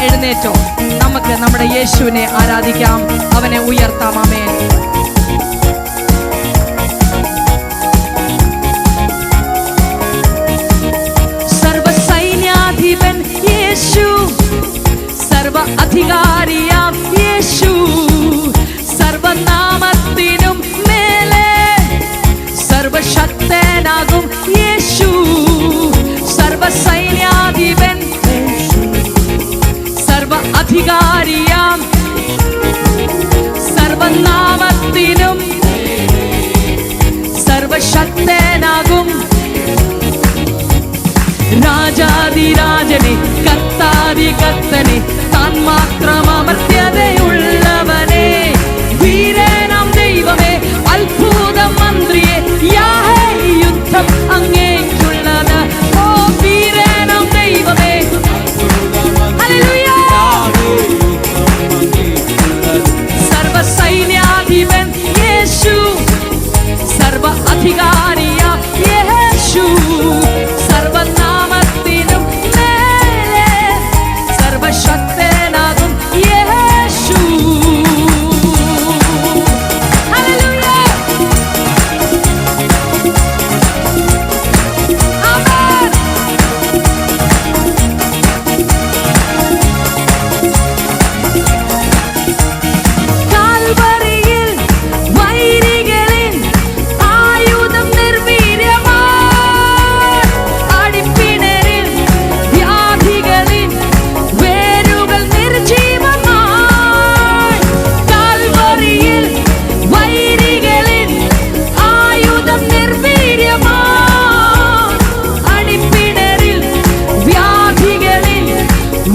എഴുന്നേറ്റോ, നമുക്ക് നമ്മുടെ യേശുവിനെ ആരാധിക്കാം, അവനെ ഉയർത്താം. ആമേൻ. സർവസൈന്യാധിപൻ യേശു, സർവ അധികാരിയാം യേശു, സർവനാമത്തിനും മേലെ സർവശക്തനാകും യേശു. സർവസൈന്യാധിപൻ, സർവ അധികാരിയാം, സർവനാമത്തിനും സർവശക്തനാകും രാജാതിരാജനെ, കർത്താതി കർത്തനെ, താൻ മാത്രം അമർത്യതയുള്ളവനെ, വീരനാം ദൈവമേ, അത്ഭുത മന്ത്രിയെ, യാഹേ യുദ്ധം അങ്ങേക്കുള്ളത്. ഓ വീരനാം ദൈവമേ, ഹല്ലേലൂയ. സർവസൈന്യാധിപൻ യേശു, സർവ അധികാരിയാം യേശു, സർവനാമത്തിനും മേലെ സർവശക്തനാകും യേശു. ഹല്ലേലൂയ. ആമേൻ. കാൽവരിയിൽ വൈരികളിൻ ആയുധം നിർവീര്യമായി, അടിപ്പിണരിൽ വ്യാധികളിൻ വേരുകൾ നിർജീവമായി. കാൽവരിയിൽ വൈരികളിൻ ആയുധം നിർവീര്യമായി, അടിപ്പിണരിൽ വ്യാധികളിൻ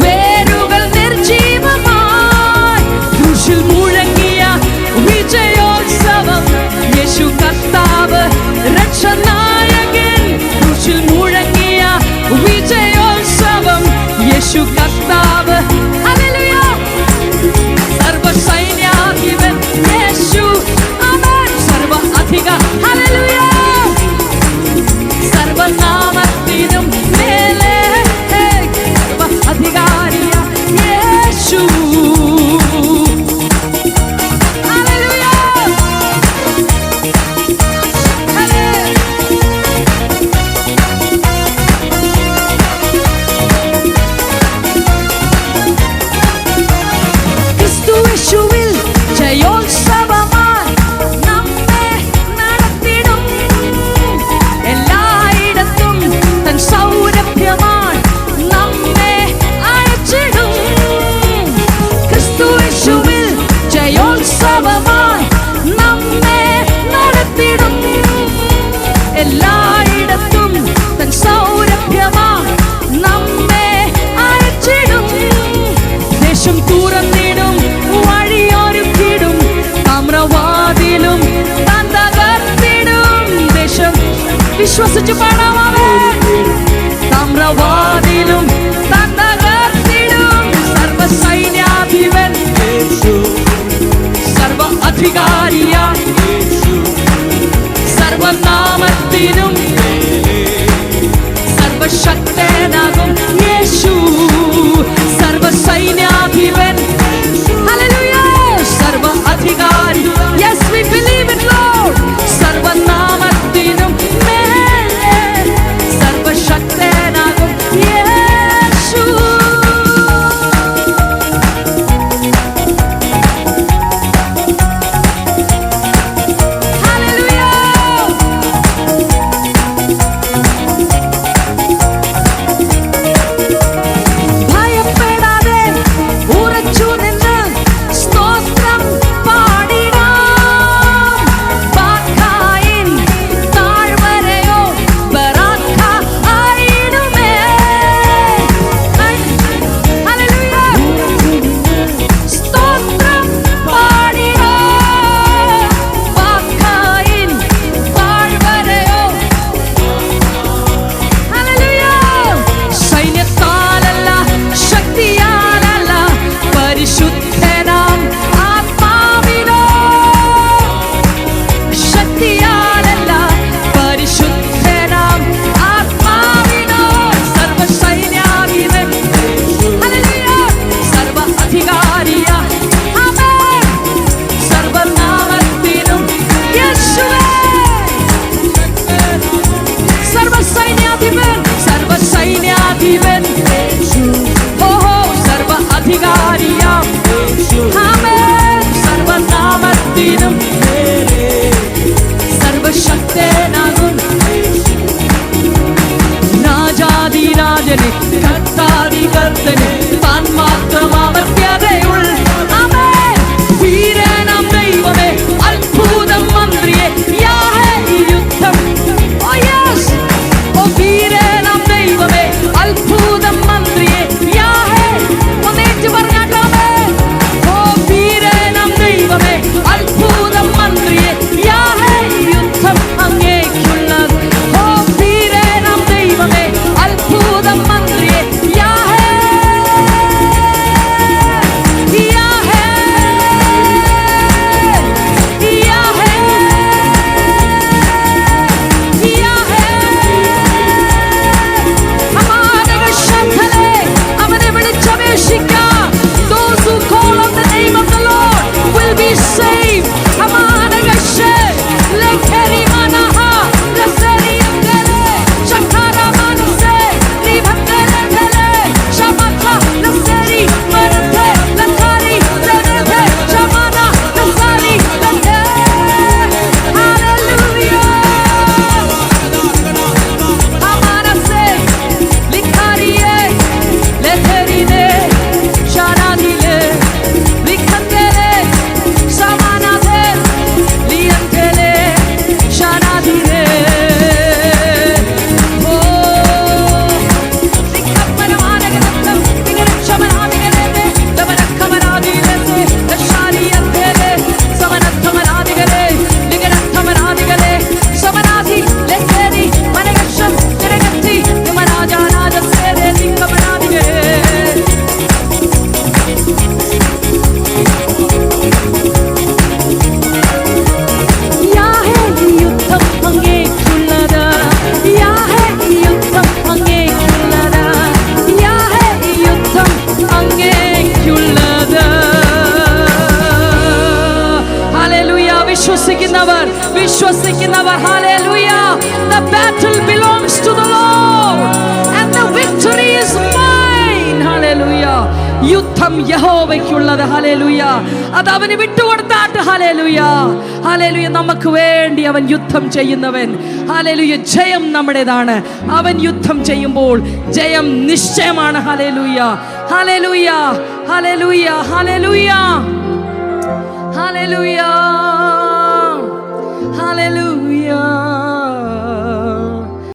വേരുകൾ നിർജീവമായി. ക്രൂശിൽ മുഴങ്ങിയ വിജയോത്സവം യേശു കർത്താവ് രക്ഷനായകൻ. ക്രൂശിൽ മുഴങ്ങിയ വിജയോത്സവം യേശു കർത്താവ്. ഹല്ലേലൂയ. സർവസൈന്യാധിപൻ യേശു, ആമേൻ. സർവ അധിക, ഹല്ലേലൂയ. സർവനാമത്തിനും മേലെ സർവ അധികാരിയ യേശു. ഹല്ലേലൂയ. ക്രിസ്തുയേശുവിൽ ജയോത്സവമായി നമ്മെ നടത്തിടും. എല്ലായിടത്തും തൻ സൗരഭ്യമായി നമ്മെ അയച്ചിടും. ക്രിസ്തുയേശുവിൽ ജയോത്സവമായി നമ്മെ നടത്തിടും. എല്ലായിടത്തും തൻ സൗരഭ്യമായി നമ്മെ അയച്ചിടും. ദേശം തുറന്നിടും, വഴിയൊരുക്കിടും, താമ്രവാതിലും താൻ തകർത്തിടും. ദേശം വിശ്വസിച്ച് പാടാമേ. താമ്രവാതിലും താൻ തകർത്തിടും. സർവസൈന്യാധിപൻ, സർവ അധികാരിയാം, സർവനാമത്തിനും സർവശക്തനാകും യേശു. സർവസൈന്യാധിപൻ, ഹല്ലേലൂയ. സർവ അധികാരി, yes we believe it lord. സർവനാമത്തിനും മേലെ സർവശക്തനാകും യേശു. പ്രവേശിക്കാം. Those who call on the name of the Lord will be saved. Come on, വിശ്വസിക്കുന്നവർ hallelujah, the battle belongs to the Lord and the victory is mine, hallelujah. യുദ്ധം യഹോവയ്ക്കുള്ളത്, hallelujah. അത് അവന് വിട്ടുകൊടുത്താട്ട്, hallelujah, hallelujah. നമുക്ക് വേണ്ടി അവൻ യുദ്ധം ചെയ്യുന്നവൻ, ഹല്ലേലൂയ. ജയം നമ്മുടേതാണ്. അവൻ യുദ്ധം ചെയ്യുമ്പോൾ ജയം നിശ്ചയമാണ്, ഹല്ലേലൂയ, ഹല്ലേലൂയ, ഹല്ലേലൂയ, ഹല്ലേലൂയ, ഹല്ലേലൂയ.